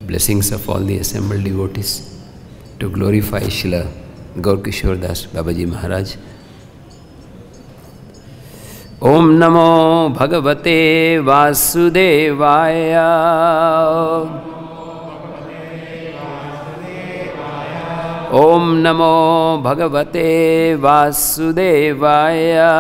Blessings of all the assembled devotees to glorify Srila Gaur Kishore Das Babaji Maharaj. Om Namo Bhagavate Vasudevaya. Om Namo Bhagavate Vasudevaya.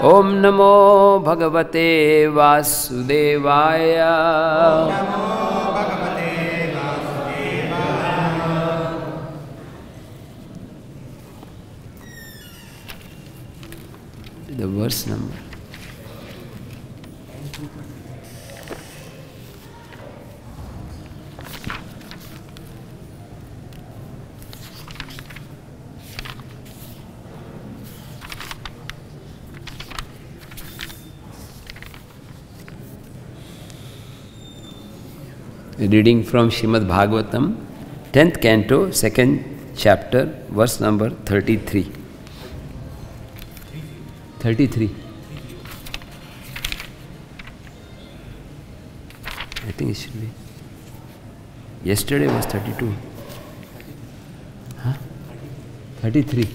Om Namo Bhagavate Vasudevaya. The verse number. Reading from Srimad Bhagavatam, 10th canto, 2nd chapter, verse number 33. 33. I think it should be. Yesterday was 32. Huh? 33.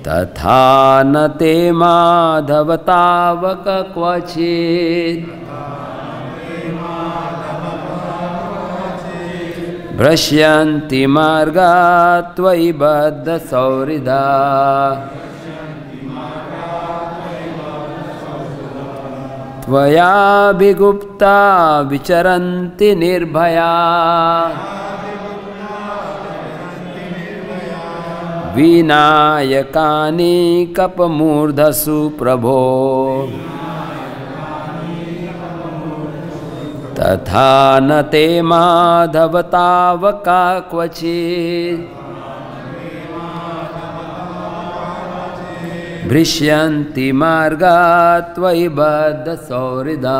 तथा न ते माधव तावक क्वचित् भ्रश्यन्ति मार्गात् त्वयि बद्ध सौहृदा त्वयाभिगुप्ता विचरन्ति निर्भया विनायकानि कपमूर्धसु प्रभो तथा न ते माधव तावका क्वचित् भ्रश्यन्ति मार्गात् त्वयि बद्ध सौहृदा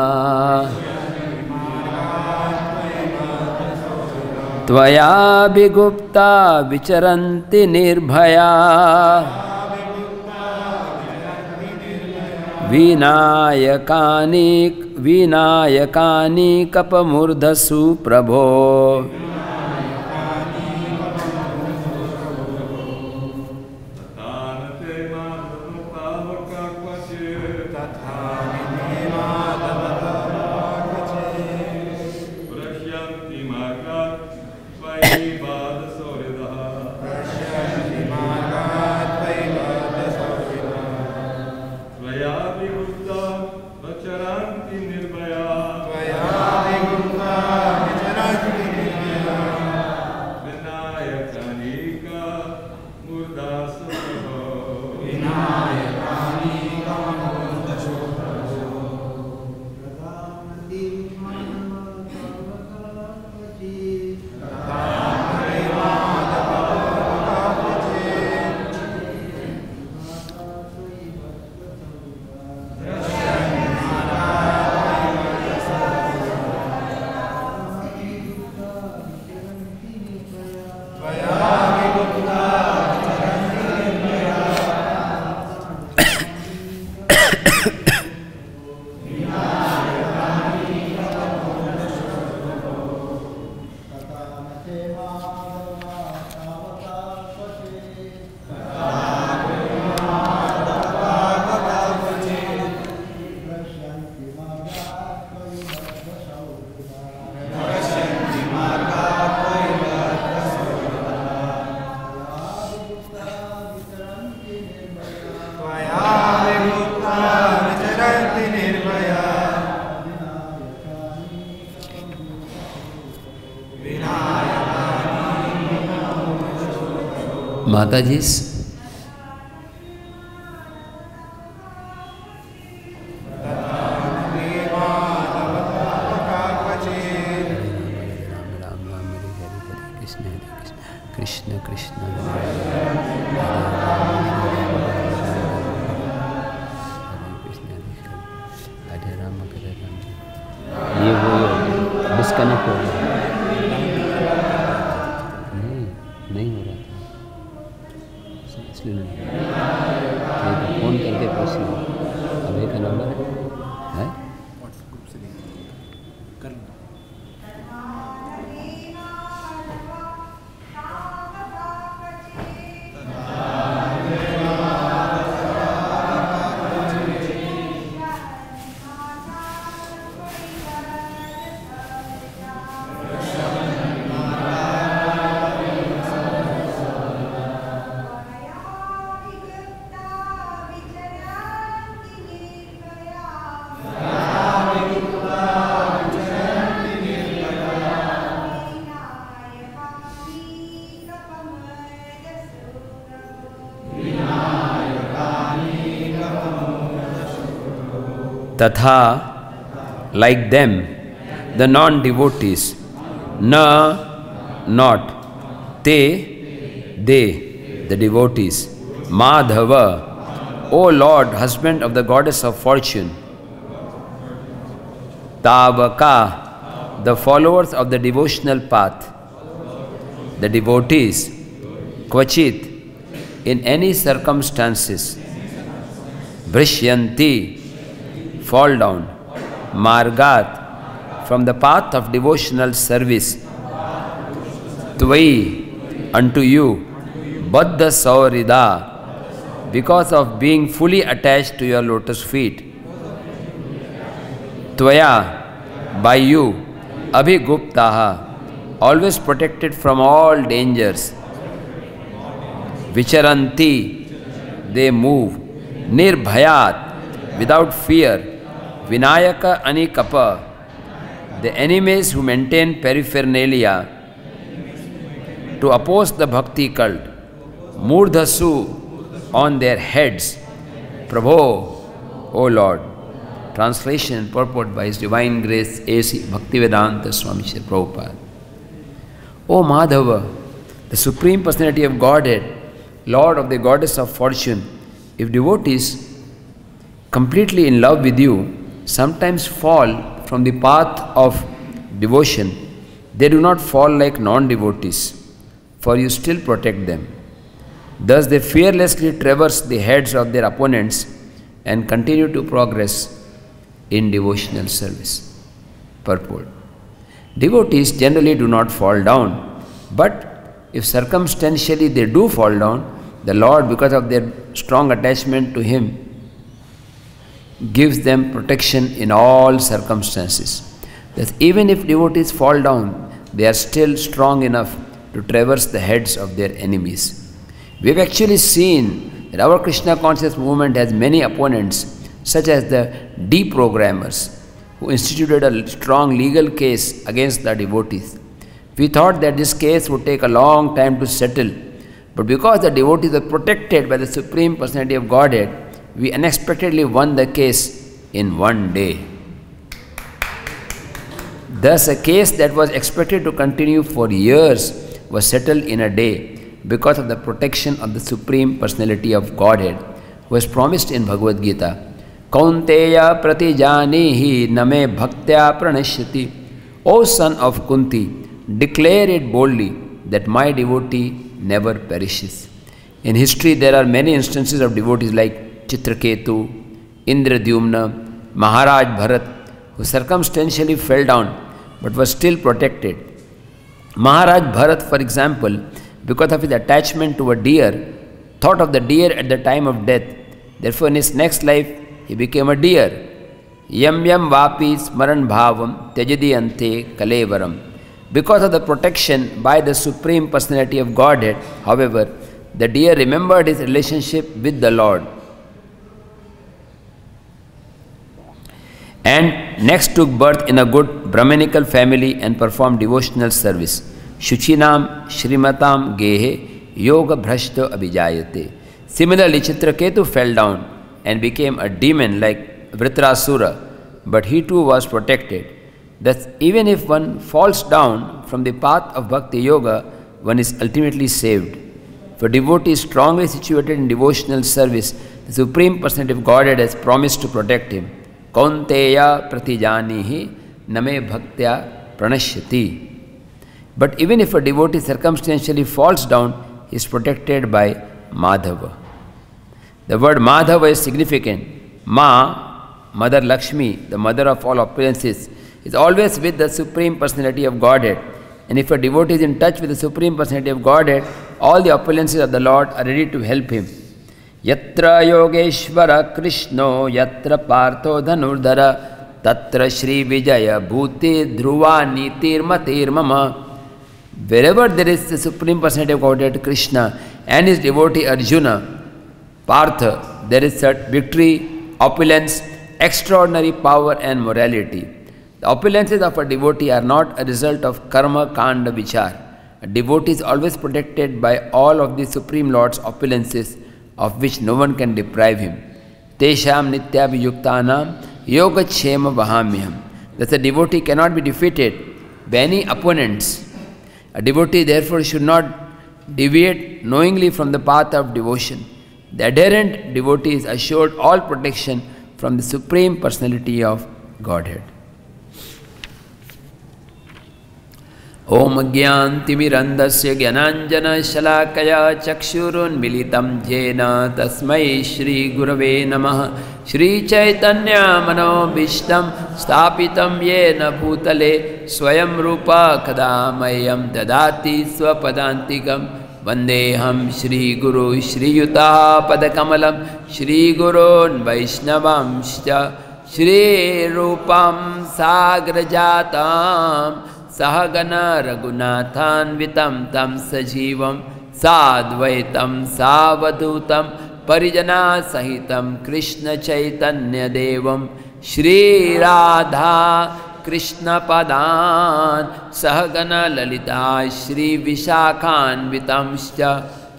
त्वयाभिगुप्ता विचरन्ति निर्भया विनायकानि कपमूर्धसु प्रभो Mataji's Krishna Krishna पूछ लेना, फ़ोन करके पूछ लेना। अभी का नंबर है कर लो। तथा, like them, the non-devotees, na, not, they, the devotees, Madhava, O Lord, husband of the goddess of fortune, Tavaka, the followers of the devotional path, the devotees, Kvachit, in any circumstances, Vrishyanti, fall down, Margat, from the path of devotional service, Tvai, unto you, Baddha Saurida, because of being fully attached to your lotus feet, Tvaya, by you, Abhiguptaha, always protected from all dangers, Vicharanti, they move, Nirbhayat, without fear, Vinayaka Anikapa, the enemies who maintain paraphernalia to oppose the bhakti cult, Murdhasu, on their heads, Prabho, O Lord. Translation and purport by His Divine Grace A.C. Bhaktivedanta Swami Srila Prabhupada. O Madhava, the Supreme Personality of Godhead, Lord of the Goddess of Fortune, if devotees completely in love with you sometimes fall from the path of devotion, they do not fall like non-devotees, for you still protect them. Thus they fearlessly traverse the heads of their opponents and continue to progress in devotional service. Purport. Devotees generally do not fall down, but if circumstantially they do fall down, the Lord, because of their strong attachment to Him, gives them protection in all circumstances. Thus, even if devotees fall down, they are still strong enough to traverse the heads of their enemies. We have actually seen that our Krishna conscious movement has many opponents, such as the deprogrammers, who instituted a strong legal case against the devotees. We thought that this case would take a long time to settle, but because the devotees are protected by the Supreme Personality of Godhead, we unexpectedly won the case in one day. Thus, a case that was expected to continue for years was settled in a day because of the protection of the Supreme Personality of Godhead, who has promised in Bhagavad Gita, Kaunteya pratijanihi name bhaktya pranashyati. O son of Kunti, declare it boldly that my devotee never perishes. In history, there are many instances of devotees like Chitraketu, Indradyumna, Maharaj Bharat, who circumstantially fell down but was still protected. Maharaj Bharat, for example, because of his attachment to a deer, thought of the deer at the time of death. Therefore, in his next life, he became a deer. Yam yam vapi smaran bhavam tyajadi ante kalevaram. Because of the protection by the Supreme Personality of Godhead, however, the deer remembered his relationship with the Lord and next took birth in a good Brahminical family and performed devotional service. Shuchinam Shrimatam Gehe Yoga Bhrashta Abhijayate. Similarly, Chitraketu fell down and became a demon like Vritrasura, but he too was protected. Thus, even if one falls down from the path of Bhakti Yoga, one is ultimately saved. For devotee is strongly situated in devotional service, the Supreme Personality of Godhead has promised to protect him. Kaunteya pratijanihi name bhaktya pranashyati. But even if a devotee circumstantially falls down, he is protected by Madhava. The word Madhava is significant. Ma, Mother Lakshmi, the mother of all opulences, is always with the Supreme Personality of Godhead. And if a devotee is in touch with the Supreme Personality of Godhead, all the opulences of the Lord are ready to help him. Yatra Yogeshwara Krishno, Yatra Partho Dhanurdhara, Tatra Shri Vijaya Bhuti Dhruva Nitir Matir Mama. Wherever there is the Supreme Personality of Godhead, Krishna, and his devotee Arjuna, Partha, there is such victory, opulence, extraordinary power and morality. The opulences of a devotee are not a result of karma, kanda, vichar. A devotee is always protected by all of the Supreme Lord's opulences, of which no one can deprive him. Tesham nityabhiyuktanam yogachema vahamyam. Thus a devotee cannot be defeated by any opponents. A devotee therefore should not deviate knowingly from the path of devotion. The adherent devotee is assured all protection from the Supreme Personality of Godhead. Om Gyantimirandasya Gyananjana Shalakaya Chakshurun Militam Jena Tasmai Shri Gurave Namaha Shri Chaitanya Mano Bhishtam Stapitam Yena Bhutale Swayam Rupa Kadamayam Dadati Swapadantikam Vandeham Shri Guru Shri Yuta Padakamalam Shri Gurun Vaishnavamscha Shri Rupam Sagrajatam Sahagana Raghunathan Vitam Tam Sajivam Sadvaitam Savadutam Parijana Sahitam Krishna Chaitanya Devam Shri Radha Krishna Padan Sahagana Lalita Shri Vishakhan Vitamscha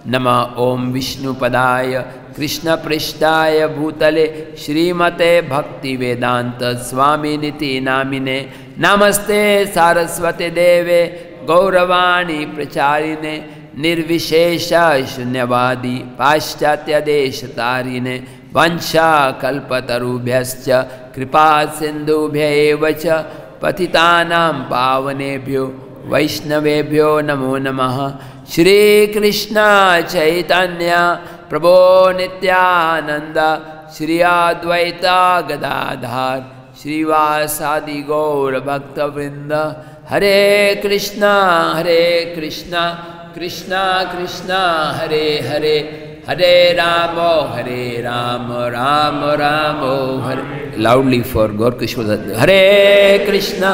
Nama Om Vishnu Padaya Krishna Prishtaya Bhutale Srimate Bhakti Vedanta Swami Niti Namine Namaste Saraswate Deve Gauravani Pracharine Nirvishesha Shunyavadi Paschatya Deshatarine Vansha Kalpatarubhyascha Kripa Sindhubhya Evacha Patitanam Pavanebhyo Vaishnavebhyo Namo Namaha Shri Krishna Chaitanya Prabhu Nityananda Shri Advaita Gadadhar Shri Vasadi Gaur Bhakta Vrinda Hare Krishna Krishna Krishna Hare Hare Hare Rama Rama Rama Hare. Loudly for Gaur Kishore. Hare Krishna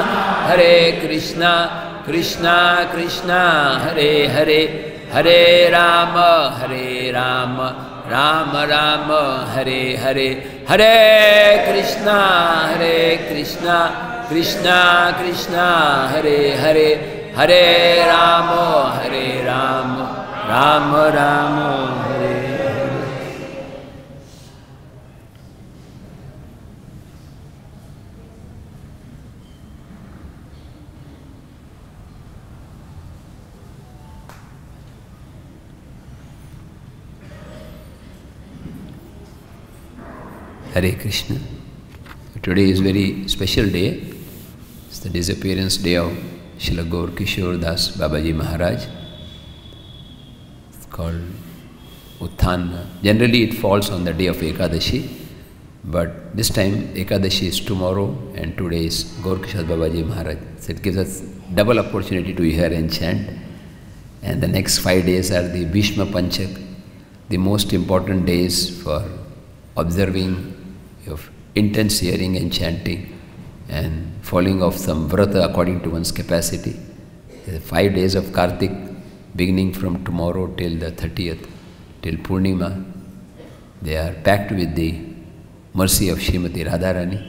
Krishna Krishna Hare Hare Hare Rama Rama Rama Hare Hare Hare Krishna Krishna Krishna Hare Hare Hare Rama Rama Rama Hare Hare. Hare Krishna. Today is a very special day. It's the disappearance day of Srila Gaur Kishore Das Babaji Maharaj. It's called Utthana. Generally it falls on the day of Ekadashi, but this time Ekadashi is tomorrow and today is Gaur Kishore Babaji Maharaj. So it gives us double opportunity to hear and chant. And the next 5 days are the Bhishma Panchak, the most important days for observing of intense hearing and chanting and following of some vrata according to one's capacity. The 5 days of Kartik, beginning from tomorrow till the 30th, till Purnima, they are packed with the mercy of Srimati Radharani.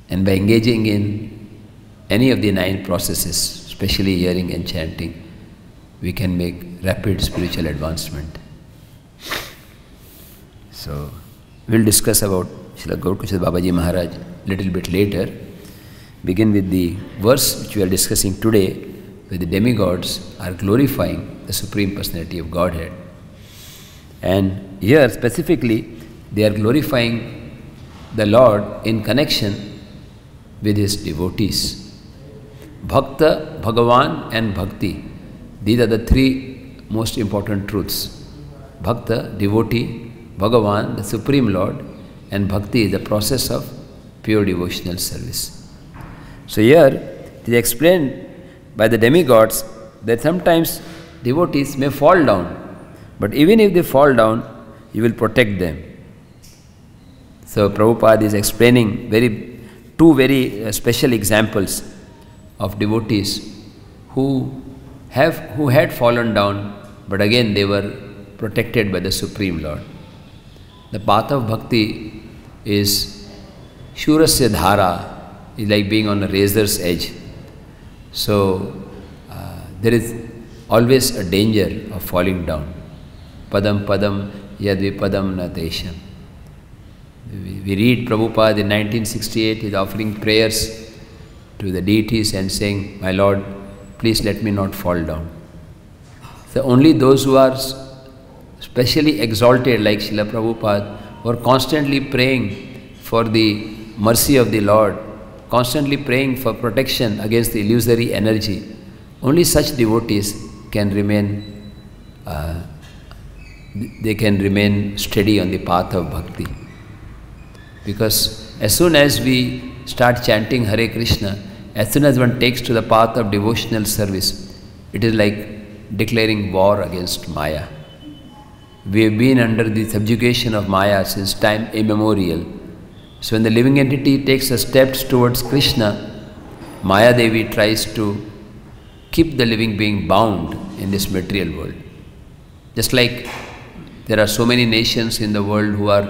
And by engaging in any of the 9 processes, especially hearing and chanting, we can make rapid spiritual advancement. So, we'll discuss about Srila Gaur Kishore Babaji Maharaj a little bit later. Begin with the verse which we are discussing today, where the demigods are glorifying the Supreme Personality of Godhead. And here specifically, they are glorifying the Lord in connection with his devotees. Bhakta, Bhagavan and Bhakti. These are the 3 most important truths. Bhakta, devotee, Bhagavan, the Supreme Lord, and bhakti is the process of pure devotional service. So here it is explained by the demigods that sometimes devotees may fall down, but even if they fall down, you will protect them. So Prabhupada is explaining two very special examples of devotees who had fallen down, but again they were protected by the Supreme Lord. The path of bhakti is Shurasya Dhara, is like being on a razor's edge. So there is always a danger of falling down. Padam padam yadvipadam na tesham. We read Prabhupada in 1968 is offering prayers to the deities and saying, "My Lord, please let me not fall down." So only those who are specially exalted like Srila Prabhupada, who are constantly praying for the mercy of the Lord, constantly praying for protection against the illusory energy, only such devotees can remain steady on the path of bhakti. Because as soon as we start chanting Hare Krishna, as soon as one takes to the path of devotional service, it is like declaring war against Maya. We have been under the subjugation of Maya since time immemorial. So when the living entity takes a step towards Krishna, Maya Devi tries to keep the living being bound in this material world. Just like there are so many nations in the world who are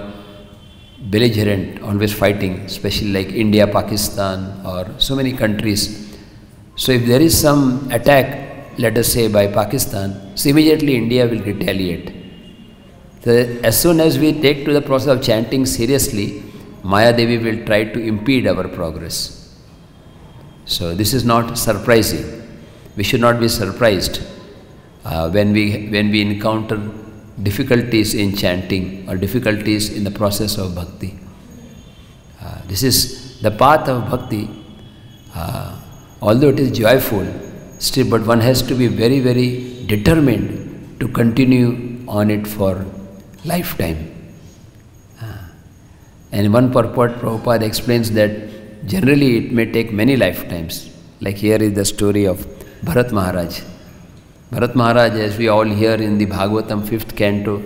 belligerent, always fighting, especially like India, Pakistan, or so many countries. So if there is some attack, let us say by Pakistan, so immediately India will retaliate. So as soon as we take to the process of chanting seriously, Maya Devi will try to impede our progress. So this is not surprising. We should not be surprised when we encounter difficulties in chanting or difficulties in the process of bhakti. This is the path of bhakti. Although it is joyful, still, but one has to be very, very determined to continue on it for lifetime. And one purport, Prabhupada explains that generally it may take many lifetimes. Like here is the story of Bharat Maharaj. Bharat Maharaj, as we all hear in the Bhagavatam 5th canto,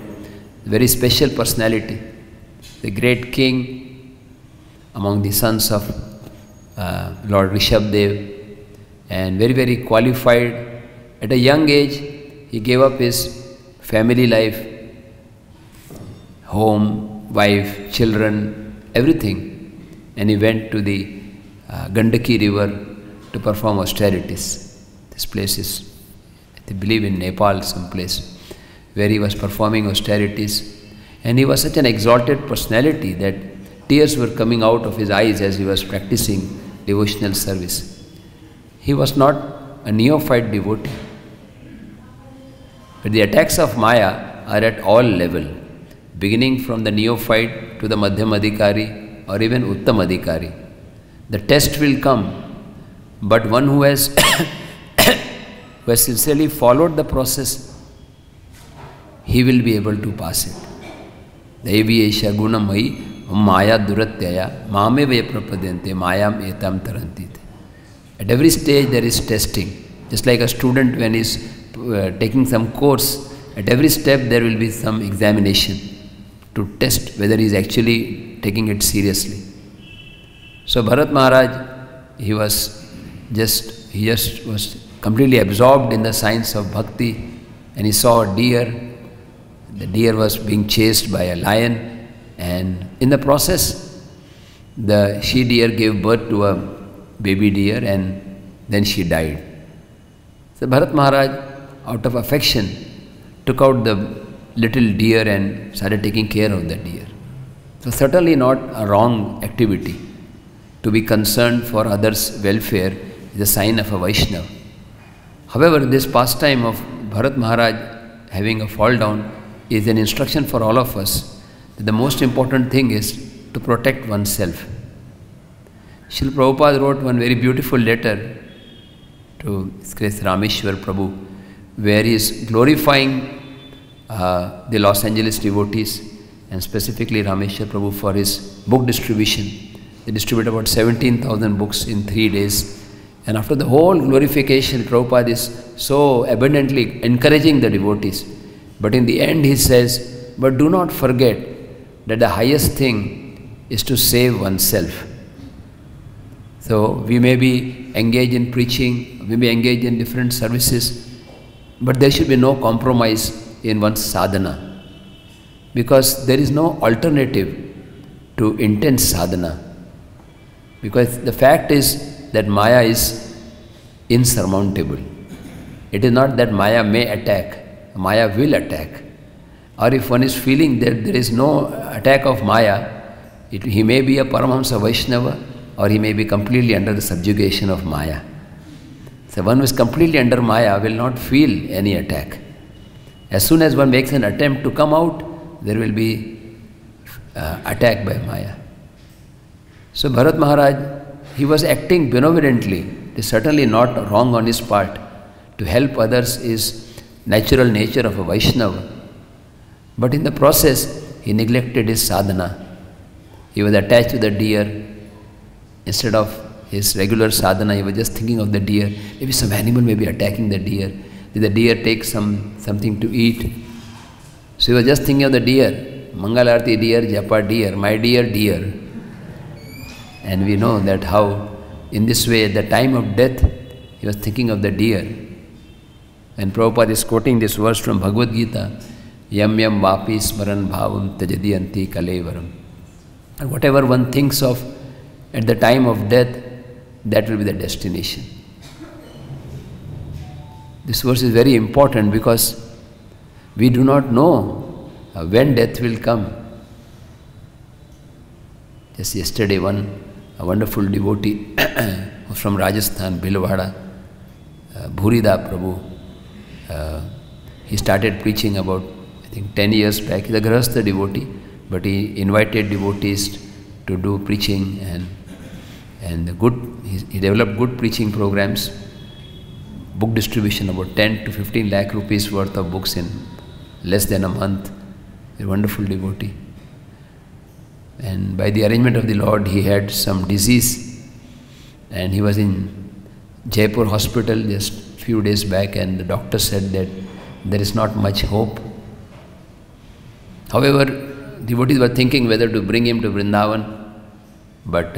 very special personality, the great king among the sons of Lord Rishabdev, and very, very qualified. At a young age, he gave up his family life, home, wife, children, everything, and he went to the Gandaki river to perform austerities. This place is, I believe, in Nepal, some place, where he was performing austerities. And he was such an exalted personality that tears were coming out of his eyes as he was practicing devotional service. He was not a neophyte devotee. But the attacks of Maya are at all level, beginning from the neophyte to the Madhyam Adhikari or even Uttam Adhikari. The test will come, but one who has sincerely followed the process, he will be able to pass it. Devi esha gunamai maya duratyaya mame ve prapadente mayam etam tarantite. At every stage there is testing. Just like a student when he is taking some course, at every step there will be some examination to test whether he is actually taking it seriously. So Bharat Maharaj, he just was completely absorbed in the science of bhakti, and he saw a deer. The deer was being chased by a lion, and in the process, the she deer gave birth to a baby deer, and then she died. So Bharat Maharaj, out of affection, took out the little deer and started taking care of the deer. So certainly not a wrong activity. To be concerned for others' welfare is a sign of a Vaishnava. However, this pastime of Bharat Maharaj having a fall down is an instruction for all of us that the most important thing is to protect oneself. Srila Prabhupada wrote one very beautiful letter to Sri Rameshwar Prabhu, where he is glorifying the Los Angeles devotees and specifically Rameshwar Prabhu for his book distribution. They distributed about 17,000 books in 3 days. And after the whole glorification, Prabhupada is so abundantly encouraging the devotees. But in the end he says, but do not forget that the highest thing is to save oneself. So we may be engaged in preaching, we may engage in different services, but there should be no compromise in one's sadhana. Because there is no alternative to intense sadhana. Because the fact is that Maya is insurmountable. It is not that Maya may attack, Maya will attack. Or if one is feeling that there is no attack of Maya, he may be a Paramahamsa Vaishnava or he may be completely under the subjugation of Maya. So one who is completely under Maya will not feel any attack. As soon as one makes an attempt to come out, there will be attack by Maya. So Bharat Maharaj, he was acting benevolently. It is certainly not wrong on his part. To help others is natural nature of a Vaishnava. But in the process, he neglected his sadhana. He was attached to the deer. Instead of his regular sadhana, he was just thinking of the deer. Maybe some animal may be attacking the deer. Did the deer take something to eat? So he was just thinking of the deer. Mangalarti deer, Japa deer, my dear deer. And we know that how in this way at the time of death he was thinking of the deer. And Prabhupada is quoting this verse from Bhagavad Gita, Yam yam vapi smaran bhavam tajadiyanti kalevaram. And whatever one thinks of at the time of death, that will be the destination. This verse is very important because we do not know when death will come. Just yesterday, a wonderful devotee from Rajasthan, Bhilwara, Bhurida Prabhu, he started preaching about, I think 10 years back. He's a Grahastha devotee, but he invited devotees to do preaching and he developed good preaching programs, book distribution, about 10 to 15 lakh rupees worth of books in less than a month. A wonderful devotee. And by the arrangement of the Lord, he had some disease and he was in Jaipur hospital just few days back, and the doctor said that there is not much hope. However, devotees were thinking whether to bring him to Vrindavan, but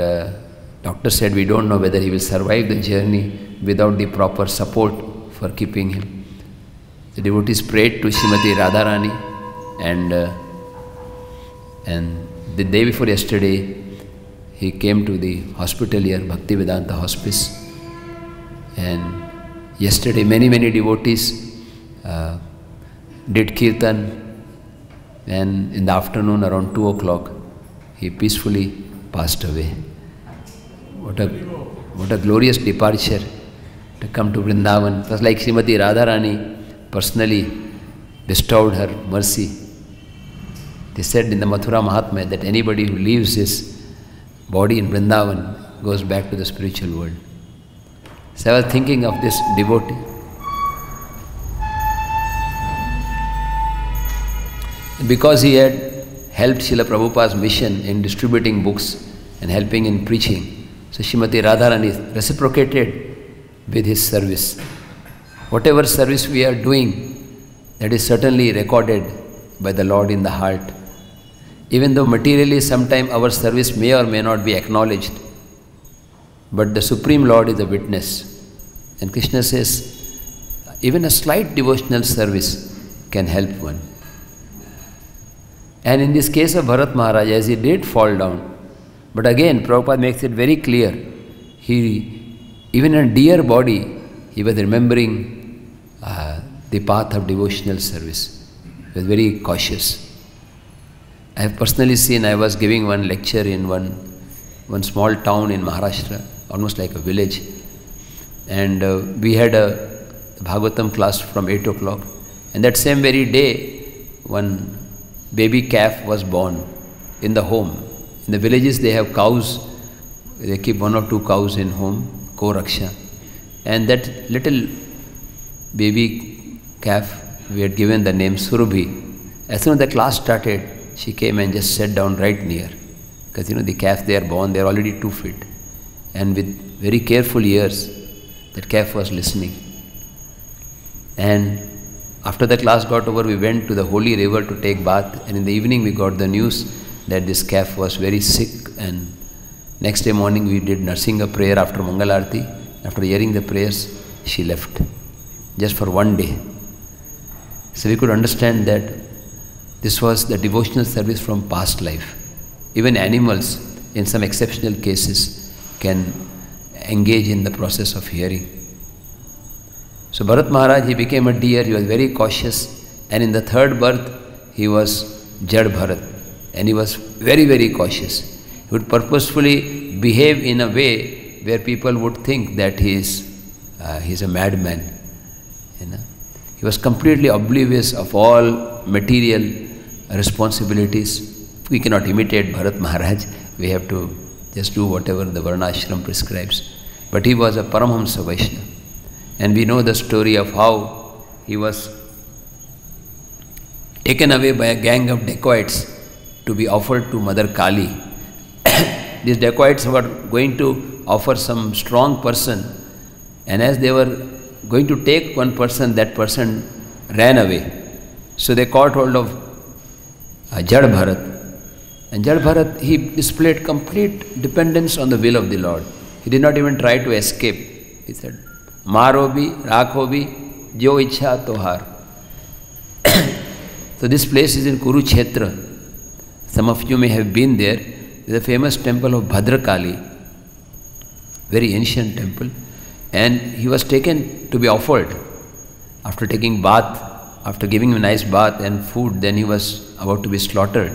doctor said we don't know whether he will survive the journey without the proper support for keeping him. The devotees prayed to Srimati Radharani, and the day before yesterday, he came to the hospital here, Bhaktivedanta Hospice. And yesterday, many devotees did kirtan, and in the afternoon, around 2 o'clock, he peacefully passed away. What a glorious departure to come to Vrindavan. It was like Srimati Radharani personally bestowed her mercy. They said in the Mathura Mahatmya that anybody who leaves his body in Vrindavan goes back to the spiritual world. So I was thinking of this devotee. Because he had helped Srila Prabhupada's mission in distributing books and helping in preaching, so Srimati Radharani reciprocated with his service. Whatever service we are doing, that is certainly recorded by the Lord in the heart. Even though materially sometime our service may or may not be acknowledged, but the Supreme Lord is a witness. And Krishna says, even a slight devotional service can help one. And in this case of Bharat Maharaj, as he did fall down, but again Prabhupada makes it very clear, even in a dear body, he was remembering the path of devotional service. He was very cautious. I have personally seen, I was giving one lecture in one small town in Maharashtra, almost like a village, and we had a Bhagavatam class from 8 o'clock, and that same very day, one baby calf was born in the home. In the villages they have cows, they keep 1 or 2 cows in home, co-raksha, and that little baby calf, we had given the name Surabhi. As soon as the class started, she came and just sat down right near. Because the calf they are born, they are already 2 feet. And with very careful ears, that calf was listening. And after the class got over, we went to the holy river to take bath. And in the evening we got the news that this calf was very sick. And next day morning we did Narsinga prayer after Mangal Arati. After hearing the prayers, she left. Just for 1 day. So we could understand that this was the devotional service from past life. Even animals, in some exceptional cases, can engage in the process of hearing. So Bharat Maharaj, he became a deer, he was very cautious, and in the third birth, he was Jad Bharat, and he was very, very cautious. He would purposefully behave in a way where people would think that he is a madman. He was completely oblivious of all material responsibilities. We cannot imitate Bharat Maharaj. We have to just do whatever the Varnashram prescribes. But he was a Paramahamsa Vaishnava. And we know the story of how he was taken away by a gang of dacoits to be offered to Mother Kali. These dacoits were going to offer some strong person, and as they were going to take one person, that person ran away. So they caught hold of Jad Bharat. And Jad Bharat, he displayed complete dependence on the will of the Lord. He did not even try to escape. He said, Maro bhi, rakho bhi, jo ichha tohar. So this place is in Kurukshetra. Some of you may have been there. There is a famous temple of Bhadrakali, very ancient temple. And he was taken to be offered. After taking bath, after giving him a nice bath and food, then he was about to be slaughtered.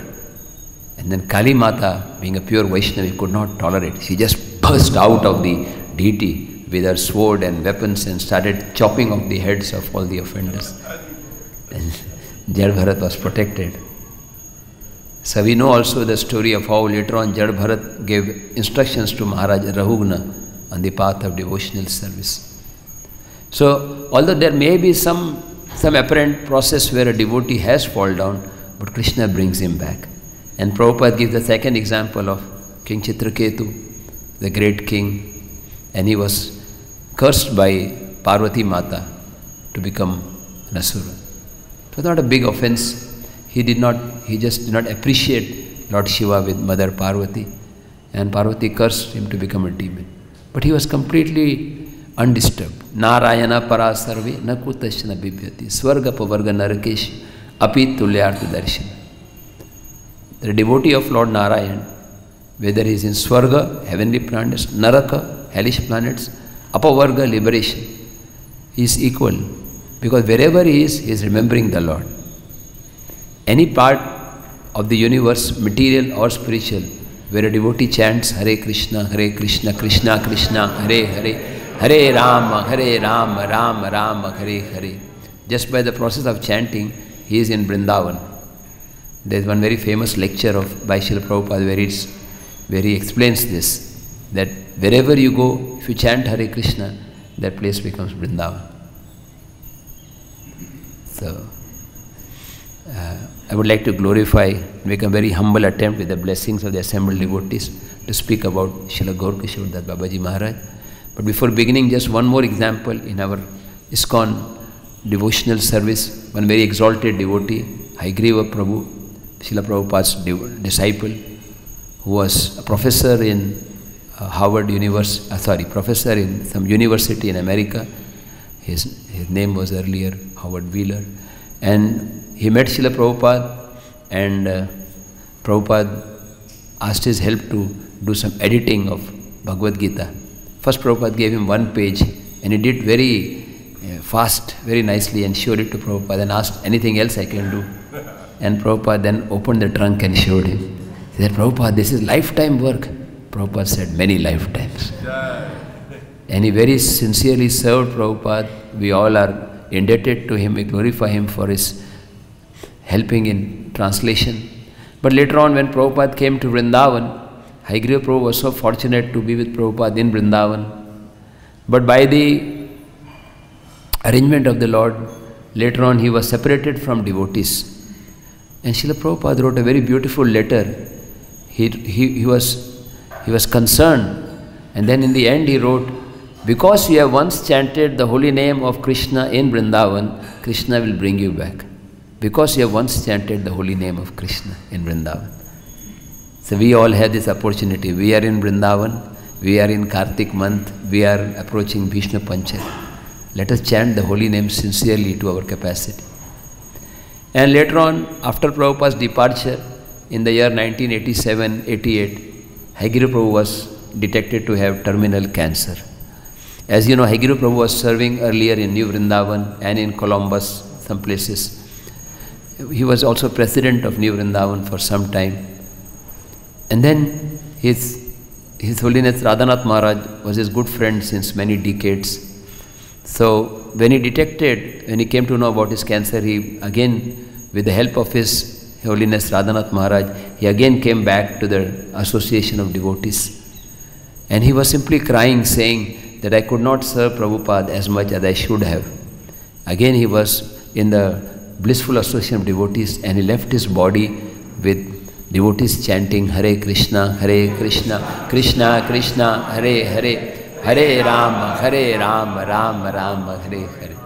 And then Kali Mata, being a pure Vaishnava, could not tolerate. She just burst out of the deity with her sword and weapons and started chopping off the heads of all the offenders. And Jad Bharat was protected. So we know also the story of how later on Jad Bharat gave instructions to Maharaj Rahugna on the path of devotional service. So, although there may be some apparent process where a devotee has fallen down, but Krishna brings him back. And Prabhupada gives the second example of King Chitraketu, the great king, and he was cursed by Parvati Mata to become an asura. It was not a big offense. He just did not appreciate Lord Shiva with Mother Parvati, and Parvati cursed him to become a demon. But he was completely undisturbed. Narayana para sarve na kutashna bibhyati swarga pavarga narakesh api tulyartha darshan. The devotee of Lord Narayan, whether he is in Swarga, heavenly planets, Naraka, hellish planets, Apavarga, liberation, he is equal. Because wherever he is remembering the Lord. Any part of the universe, material or spiritual, where a devotee chants Hare Krishna, Krishna Krishna, Hare Hare, Hare Rama, Rama Rama, Hare Hare. Just by the process of chanting, he is in Vrindavan. There is one very famous lecture by Srila Prabhupada where he explains this, that wherever you go, if you chant Hare Krishna, that place becomes Vrindavan. So, I would like to make a very humble attempt with the blessings of the assembled devotees to speak about Srila Gaur Kishore Das Babaji Maharaj. But before beginning, just one more example in our ISKCON devotional service. One very exalted devotee, Haigriva Prabhu, Srila Prabhupada's disciple, who was a professor in professor in some university in America. His name was earlier Howard Wheeler. And he met Srila Prabhupada, and Prabhupada asked his help to do some editing of Bhagavad Gita. First Prabhupada gave him 1 page, and he did very fast, very nicely, and showed it to Prabhupada and asked, anything else I can do? And Prabhupada then opened the trunk and showed him. He said, Prabhupada, this is lifetime work. Prabhupada said, many lifetimes. And he very sincerely served Prabhupada. We all are indebted to him. We glorify him for his helping in translation. But later on, when Prabhupada came to Vrindavan, Haigriva Prabhu was so fortunate to be with Prabhupada in Vrindavan. But by the arrangement of the Lord, later on he was separated from devotees. And Srila Prabhupada wrote a very beautiful letter. He was concerned, and then in the end he wrote, because you have once chanted the holy name of Krishna in Vrindavan, Krishna will bring you back. Because you have once chanted the holy name of Krishna in Vrindavan. So we all have this opportunity. We are in Vrindavan, we are in Kartik month, we are approaching Vishnu Panchak. Let us chant the holy name sincerely to our capacity. And later on, after Prabhupada's departure, in the year 1987-88, Haigiru Prabhu was detected to have terminal cancer. As you know, Haigiru Prabhu was serving earlier in New Vrindavan and in Columbus, some places. He was also president of New Vrindavan for some time. And then His Holiness Radhanath Maharaj was his good friend since many decades. So when he came to know about his cancer, he again, with the help of His Holiness Radhanath Maharaj, he again came back to the Association of Devotees. And he was simply crying, saying that I could not serve Prabhupada as much as I should have. Again he was in the blissful association of devotees, and he left his body with devotees chanting Hare Krishna, Krishna Krishna, Hare Hare, Hare Ram, Ram Ram, Hare Hare.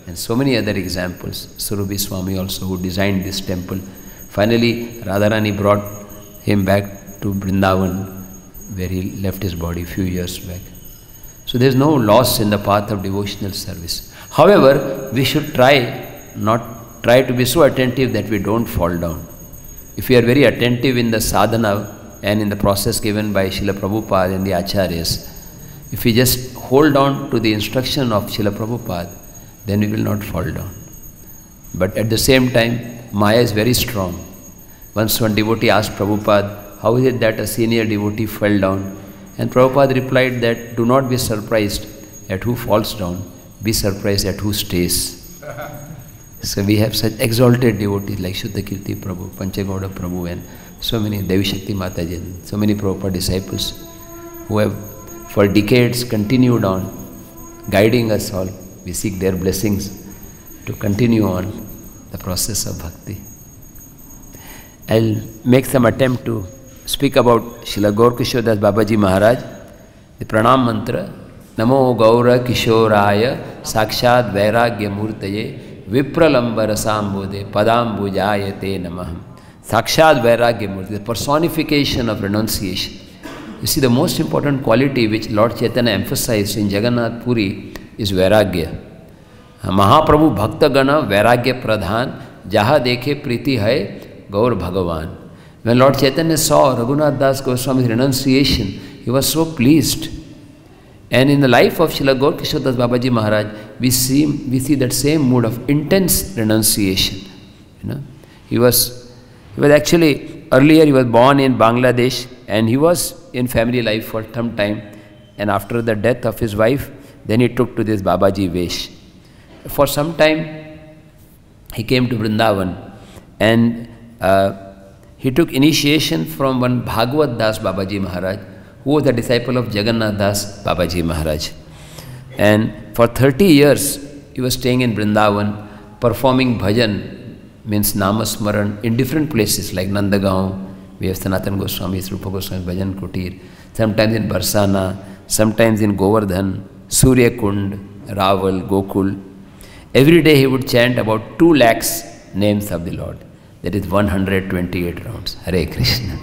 And so many other examples. Surabhi Swami also, who designed this temple. Finally, Radharani brought him back to Vrindavan, where he left his body a few years back. So there is no loss in the path of devotional service. However, we should try to be so attentive that we don't fall down. If we are very attentive in the sadhana and in the process given by Srila Prabhupada and the Acharyas, if we just hold on to the instruction of Srila Prabhupada, then we will not fall down. But at the same time, Maya is very strong. Once one devotee asked Prabhupada, how is it that a senior devotee fell down? And Prabhupada replied that, do not be surprised at who falls down, be surprised at who stays. So we have such exalted devotees like Shuddha Kirti Prabhu, Panchagauda Prabhu, and so many Devi Shakti Mataji, so many Prabhupada disciples who have for decades continued on, guiding us all. We seek their blessings to continue on the process of bhakti. I'll make some attempt to speak about Srila Gaur Kishore Das Babaji Maharaj, the Pranam Mantra, Namo Gaura Kishoraya Sakshat Vairagya Murtaye Vipralambar Sambode Padambujayate Namaham. Sakshat Vairagya Murti, the personification of renunciation. You see, the most important quality which Lord Chaitanya emphasized in Jagannath Puri is Vairagya. Mahaprabhu Bhakta Gana Vairagya Pradhan Jaha Dekhe Priti Hai Gaur Bhagavan. When Lord Chaitanya saw Raghunath Das Goswami's renunciation, he was so pleased. And in the life of Srila Gaur Kishore Das Babaji Maharaj, we see that same mood of intense renunciation. You know, he was actually, earlier he was born in Bangladesh, and he was in family life for some time. And after the death of his wife, then he took to this Babaji Vesh. For some time, he came to Vrindavan, and he took initiation from one Bhagavad Das Babaji Maharaj, who was a disciple of Jagannath Das Babaji Maharaj. And for 30 years, he was staying in Vrindavan, performing bhajan, means namasmaran, in different places like Nandagaon. We have Sanatana Goswami, Rupa Goswami Bhajan Kutir, sometimes in Barsana, sometimes in Govardhan, Surya Kund, Raval, Gokul. Every day he would chant about 2 lakhs names of the Lord. That is 128 rounds. Hare Krishna.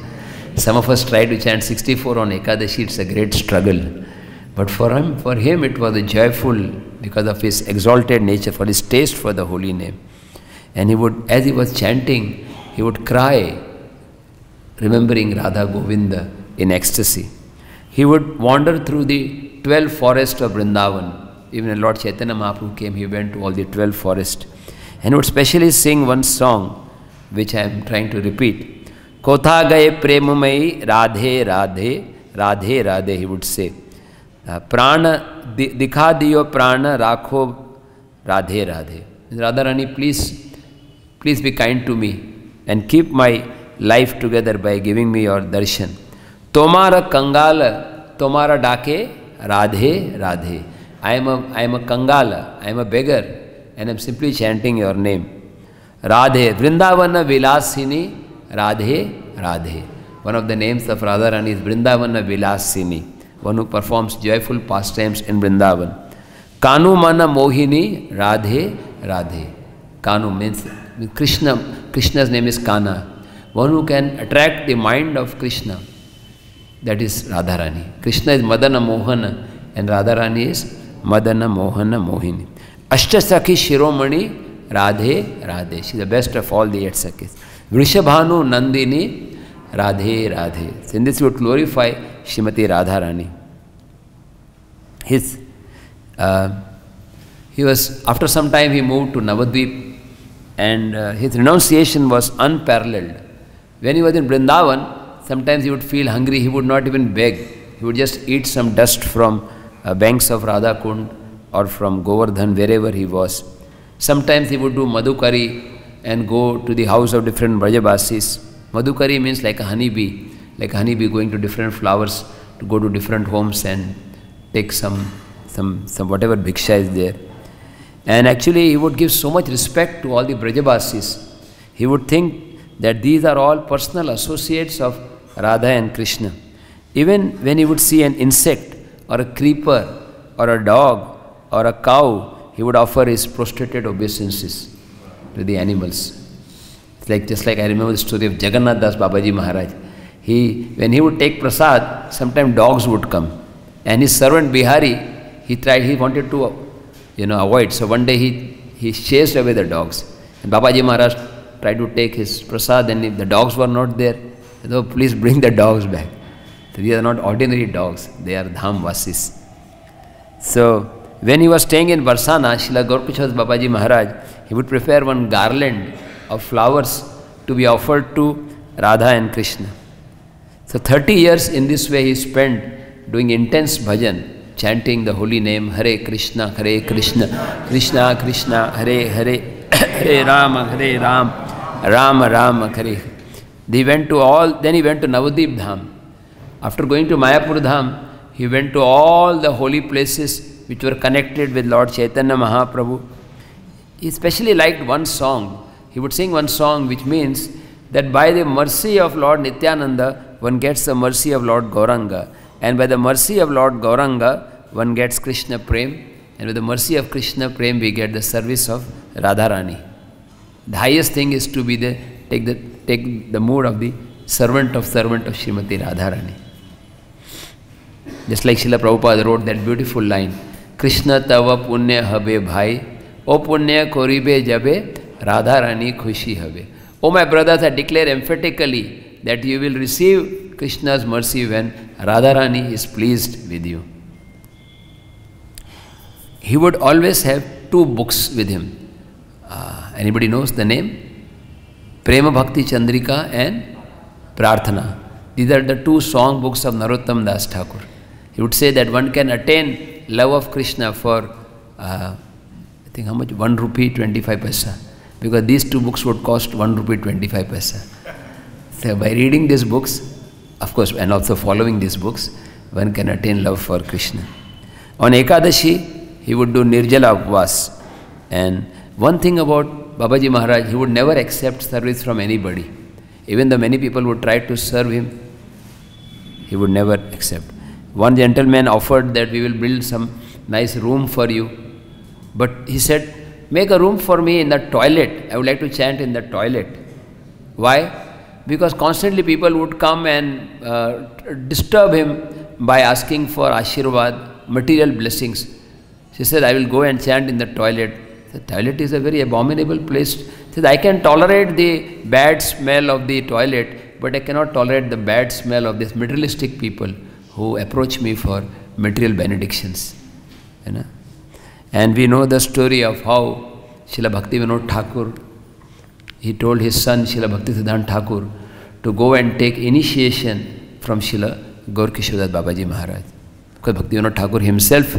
Some of us try to chant 64 on Ekadashi. It's a great struggle. But for him it was a joyful, because of his exalted nature, for his taste for the holy name. And he would, as he was chanting, he would cry, remembering Radha Govinda in ecstasy. He would wander through the 12 forests of Vrindavan. Even when Lord Chaitanya Mahaprabhu came, he went to all the 12 forests. And he would specially sing one song, which I am trying to repeat. Kotha gaye premamai Radhe Radhe, Radhe Radhe, he would say. Prana, dikha diyo prana rakho Radhe Radhe. Radharani, please be kind to me and keep my life together by giving me your darshan. Tomara Kangala, Tomara Dake, Radhe Radhe. I am a Kangala, I am a beggar, and I am simply chanting your name. Radhe, Vrindavana Vilasini, Radhe, Radhe. One of the names of Radharani is Vrindavana Vilasini, one who performs joyful pastimes in Vrindavan. Kanu Mana Mohini, Radhe, Radhe. Kanu means Krishna. Krishna's name is Kana. One who can attract the mind of Krishna. That is Radharani. Krishna is Madana Mohana and Radharani is Madana Mohana Mohini. Ashtasakhi Shiromani, Radhe, Radhe. She is the best of all the 8 Sakhis. Vrishabhanu Nandini, Radhe, Radhe. So in this we would glorify Srimati Radharani. He was, after some time he moved to Navadvip, and his renunciation was unparalleled. When he was in Vrindavan, sometimes he would feel hungry, he would not even beg. He would just eat some dust from banks of Radha Kund or from Govardhan, wherever he was. Sometimes he would do Madhukari and go to the house of different Brajabasis. Madhukari means like a honeybee going to different flowers to go to different homes and take some whatever bhiksha is there. And actually he would give so much respect to all the Brajabasis. He would think that these are all personal associates of Radha and Krishna. Even when he would see an insect or a creeper or a dog or a cow, he would offer his prostrated obeisances to the animals. It's just like I remember the story of Jagannath Das Babaji Maharaj. When he would take prasad, sometimes dogs would come. And his servant Bihari, he wanted to avoid. So one day he chased away the dogs. And Babaji Maharaj tried to take his prasad, and if the dogs were not there, he said, "Oh, please bring the dogs back." So these are not ordinary dogs, they are Dhamvasis. So when he was staying in Barsana, Srila Gaurkishore Babaji Maharaj, he would prepare one garland of flowers to be offered to Radha and Krishna. So 30 years in this way he spent doing intense bhajan, chanting the holy name Hare Krishna, Krishna Krishna, Hare Hare, Hare Ram, Rama Rama, Hare. Then he went to Navadvip Dham. After going to Mayapur Dham, he went to all the holy places which were connected with Lord Chaitanya Mahaprabhu. He especially liked one song. He would sing one song which means that by the mercy of Lord Nityananda, one gets the mercy of Lord Gauranga. And by the mercy of Lord Gauranga, one gets Krishna Prem. And with the mercy of Krishna Prem, we get the service of Radharani. The highest thing is to be take the mood of the servant of Srimati Radharani. Just like Srila Prabhupada wrote that beautiful line, Krishna tava punya habe bhai, o punya koribe jabe, Radharani khushi habe. O my brothers, I declare emphatically that you will receive Krishna's mercy when Radharani is pleased with you. He would always have 2 books with him. Anybody knows the name? Prema Bhakti Chandrika and Prarthana. These are the 2 song books of Narottam Das Thakur. He would say that one can attain love of Krishna for, I think how much? 1 rupee 25 paisa. Because these 2 books would cost 1 rupee 25 paisa. So by reading these books, of course, and also following these books, one can attain love for Krishna. On Ekadashi, he would do Nirjala Upvas. And one thing about Babaji Maharaj, he would never accept service from anybody. Even though many people would try to serve him, he would never accept. One gentleman offered that we will build some nice room for you. But he said, make a room for me in the toilet. I would like to chant in the toilet. Why? Because constantly people would come and disturb him by asking for Ashirvad, material blessings. She said, I will go and chant in the toilet. The toilet is a very abominable place. She said, I can tolerate the bad smell of the toilet, but I cannot tolerate the bad smell of these materialistic people who approach me for material benedictions. And we know the story of how Srila Bhaktivinoda Thakur, he told his son Srila Bhaktisiddhanta Thakur to go and take initiation from Srila Gaurkishore Babaji Maharaj. Because Bhaktivinoda Thakur himself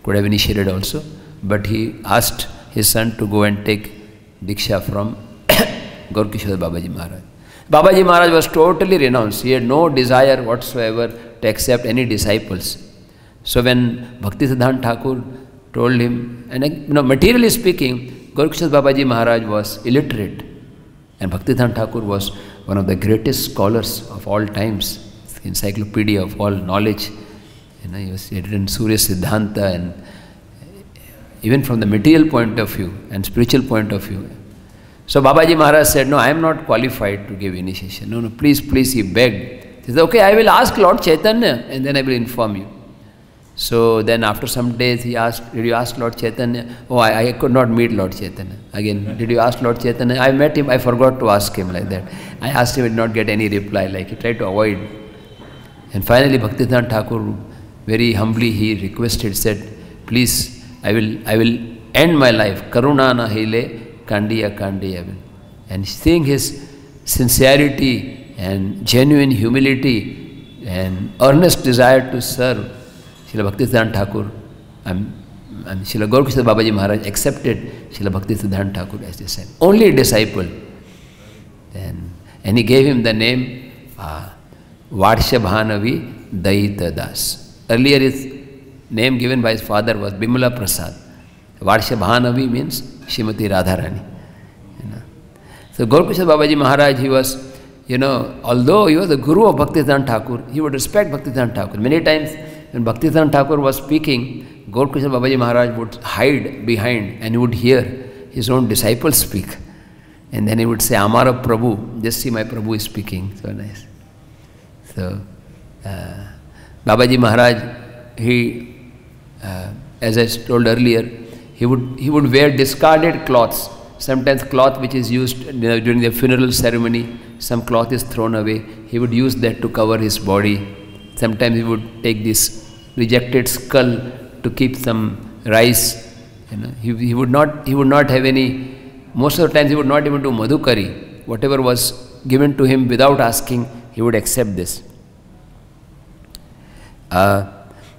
could have initiated also, but he asked his son to go and take Diksha from Gaurkishore Babaji Maharaj. Babaji Maharaj was totally renounced. He had no desire whatsoever to accept any disciples. So when Bhaktisiddhanta Thakur told him, and materially speaking, Gaurkishore Babaji Maharaj was illiterate, and Bhaktivedanta Thakur was one of the greatest scholars of all times, encyclopedia of all knowledge. He was written Surya Siddhanta, and even from the material point of view and spiritual point of view. So Babaji Maharaj said, no, I am not qualified to give initiation. No, please, please, he begged. He said, okay, I will ask Lord Chaitanya and then I will inform you. So then after some days he asked, did you ask Lord Chaitanya? Oh, I could not meet Lord Chaitanya. Again, did you ask Lord Chaitanya? I met him, I forgot to ask him, like that. I asked him, he did not get any reply, like he tried to avoid. And finally Bhaktivedanta Thakur, very humbly he requested, said, please, I will end my life. Karuna na hile, kandiya kandiya. And seeing his sincerity and genuine humility and earnest desire to serve, Srila Bhaktisiddhanta Thakur, Srila Gaurkishore Babaji Maharaj accepted Srila Bhaktisiddhanta Thakur as disciple, only disciple. And he gave him the name Varshabhanavi Daita Das. Earlier his name given by his father was Bimala Prasad. Varshabhanavi means Shrimati Radharani. So Gaurkishore Babaji Maharaj, he was, although he was the guru of Bhaktisiddhanta Thakur, he would respect Bhaktisiddhanta Thakur. Many times when Bhaktisiddhanta Thakur was speaking, Gaurkishore Babaji Maharaj would hide behind and he would hear his own disciples speak. And then he would say, Amara Prabhu, just see my Prabhu is speaking. So nice. So, Babaji Maharaj, he, as I told earlier, he would wear discarded cloths. Sometimes cloth which is used during the funeral ceremony, some cloth is thrown away. He would use that to cover his body. Sometimes he would take this rejected skull to keep some rice. He would not have any. Most of the times he would not even do madhukari. Whatever was given to him without asking, he would accept this. A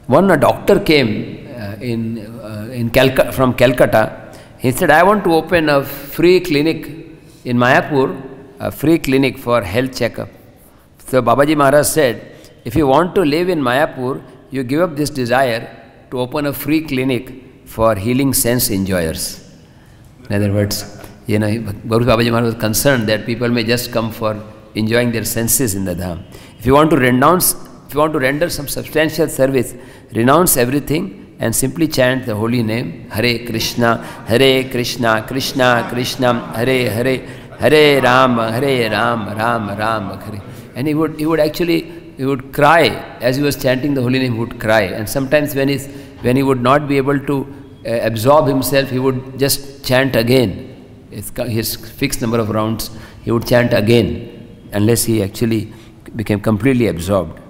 doctor came from Calcutta. He said, I want to open a free clinic in Mayapur, a free clinic for health checkup. So Babaji Maharaj said, if you want to live in Mayapur, you give up this desire to open a free clinic for healing sense enjoyers. In other words, Babaji Maharaj was concerned that people may just come for enjoying their senses in the Dham. If you want to render some substantial service, renounce everything and simply chant the holy name, Hare Krishna, Krishna Krishna, Hare Hare, Hare Ram, Ram Ram, Hare. And he would cry as he was chanting the holy name. He would cry, and sometimes when he would not be able to absorb himself, he would just chant again. His fixed number of rounds, he would chant again, unless he actually became completely absorbed.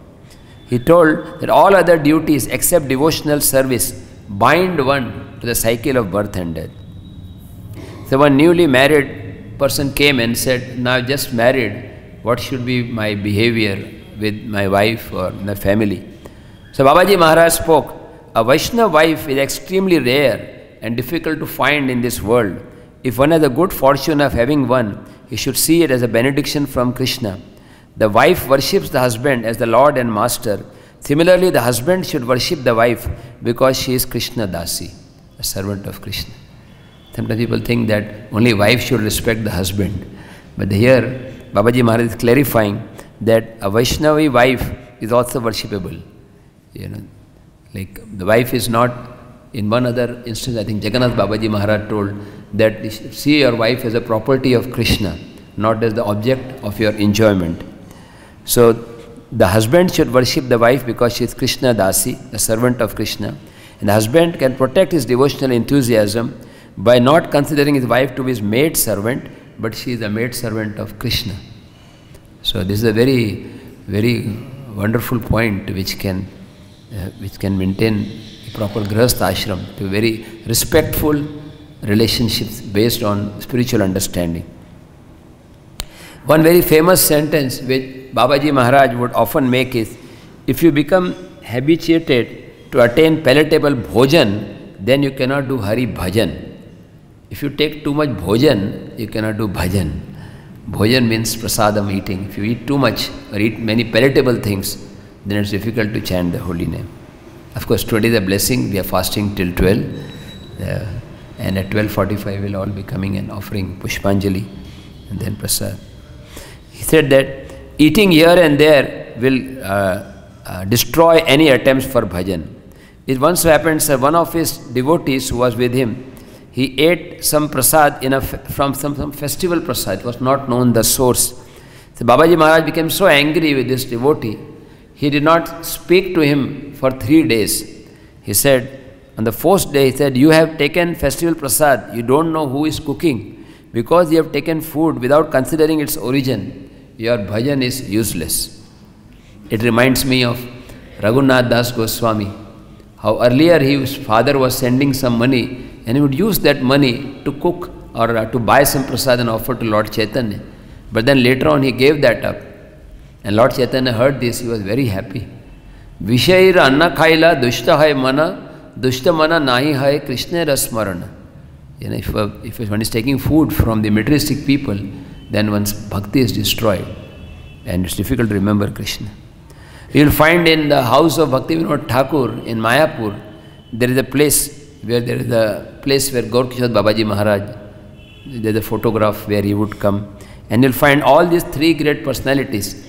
He told that all other duties except devotional service bind one to the cycle of birth and death. So one newly married person came and said, now I've just married, what should be my behavior with my wife or my family? So Babaji Maharaj spoke, a Vaishnava wife is extremely rare and difficult to find in this world. If one has the good fortune of having one, he should see it as a benediction from Krishna. The wife worships the husband as the Lord and Master. Similarly, the husband should worship the wife because she is Krishna Dasi, a servant of Krishna. Sometimes people think that only wife should respect the husband. But here, Babaji Maharaj is clarifying that a Vaishnavi wife is also worshipable. Like the wife is not, in one other instance, I think Jagannath Babaji Maharaj told that see your wife as a property of Krishna, not as the object of your enjoyment. So the husband should worship the wife because she is Krishna Dasi, the servant of Krishna. And the husband can protect his devotional enthusiasm by not considering his wife to be his maid servant, but she is a maid servant of Krishna. So this is a very, very wonderful point which can maintain a proper grahastha ashram, to very respectful relationships based on spiritual understanding. One very famous sentence which Babaji Maharaj would often make is, if you become habituated to attain palatable bhojan, then you cannot do Hari Bhajan. If you take too much bhojan, you cannot do bhajan. Bhojan means prasadam, eating. If you eat too much or eat many palatable things, then it's difficult to chant the holy name. Of course, today is a blessing. We are fasting till 12. and at 12:45 we'll all be coming and offering Pushpanjali and then Prasad. He said that eating here and there will destroy any attempts for bhajan. It once so happened that one of his devotees who was with him, he ate some prasad from some festival prasad. It was not known the source. So Babaji Maharaj became so angry with this devotee, he did not speak to him for 3 days. He said, on the 4th day, he said, you have taken festival prasad, you don't know who is cooking. Because you have taken food without considering its origin, your bhajan is useless. It reminds me of Raghunath Das Goswami, how earlier his father was sending some money and he would use that money to cook or to buy some prasad and offer to Lord Chaitanya. But then later on he gave that up. And Lord Chaitanya heard this, he was very happy. Vishair anna khaila dushta hai mana, dushta mana nahi hai Krishna rasmarana. You know, if one is taking food from the materialistic people, then one's bhakti is destroyed. And it's difficult to remember Krishna. You will find in the house of Bhaktivinoda Thakur in Mayapur, there is a place where Gaurkishore Babaji Maharaj, there is a photograph where he would come. And you'll find all these 3 great personalities,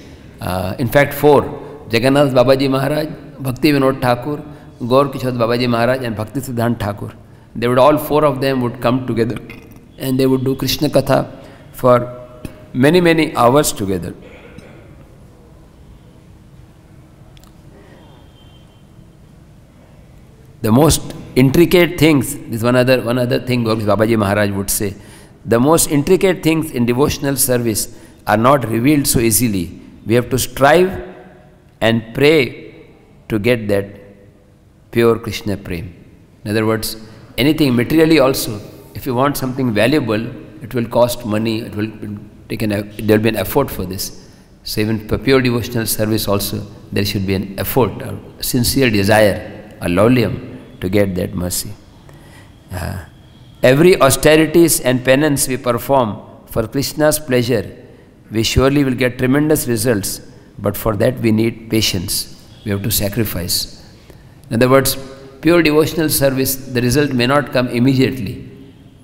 in fact 4, Jagannath Babaji Maharaj, Bhaktivinoda Thakur, Gaurkishore Babaji Maharaj and Bhakti Siddhanta Thakur. They would, all 4 of them would come together and they would do Krishna Katha for many, many hours together. The most intricate things, this is one other thing Babaji Maharaj would say, the most intricate things in devotional service are not revealed so easily. We have to strive and pray to get that pure Krishna Prem. In other words, anything materially also, if you want something valuable, it will cost money, it will there will be an effort for this. So even for pure devotional service also, there should be an effort, a sincere desire, a laulium to get that mercy. Every austerities and penance we perform for Krishna's pleasure, we surely will get tremendous results, but for that we need patience. We have to sacrifice. In other words, pure devotional service, the result may not come immediately.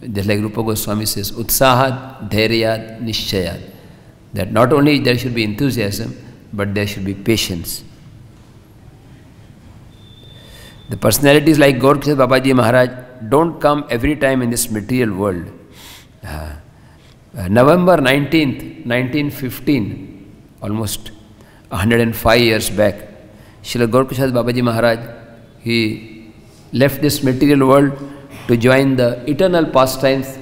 Just like Rupa Goswami says, Utsahat, Dhairyat, Nishchayat. That not only there should be enthusiasm, but there should be patience. The personalities like Gaurkishore Babaji Maharaj don't come every time in this material world. November 19th, 1915, almost 105 years back, Srila Gaurkishore Babaji Maharaj, he left this material world to join the eternal pastimes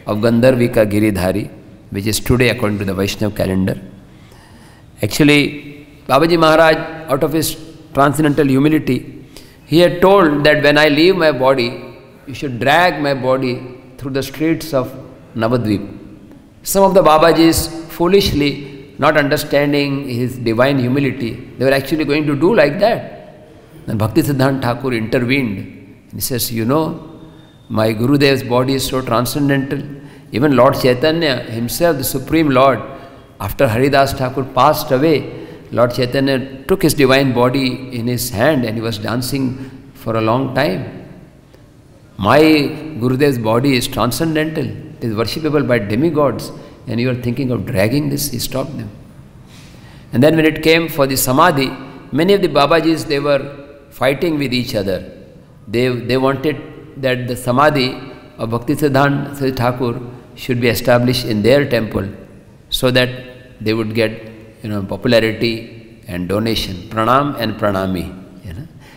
of Gandharvika Giridhari, which is today according to the Vaishnava calendar. Actually, Babaji Maharaj, out of his transcendental humility, he had told that when I leave my body, you should drag my body through the streets of Navadvip. Some of the Babajis, foolishly, not understanding his divine humility, they were actually going to do like that. Then Bhakti Siddhanta Thakur intervened. He says, you know, my Gurudev's body is so transcendental. Even Lord Chaitanya himself, the Supreme Lord, after Haridas Thakur passed away, Lord Chaitanya took his divine body in his hand and he was dancing for a long time. My Gurudev's body is transcendental. It is worshipable by demigods. And you are thinking of dragging this? He stopped them. And then when it came for the Samadhi, many of the Babajis, they were fighting with each other. They wanted that the Samadhi of Bhakti Siddhanta Thakur should be established in their temple so that they would get popularity and donation. Pranam and pranami.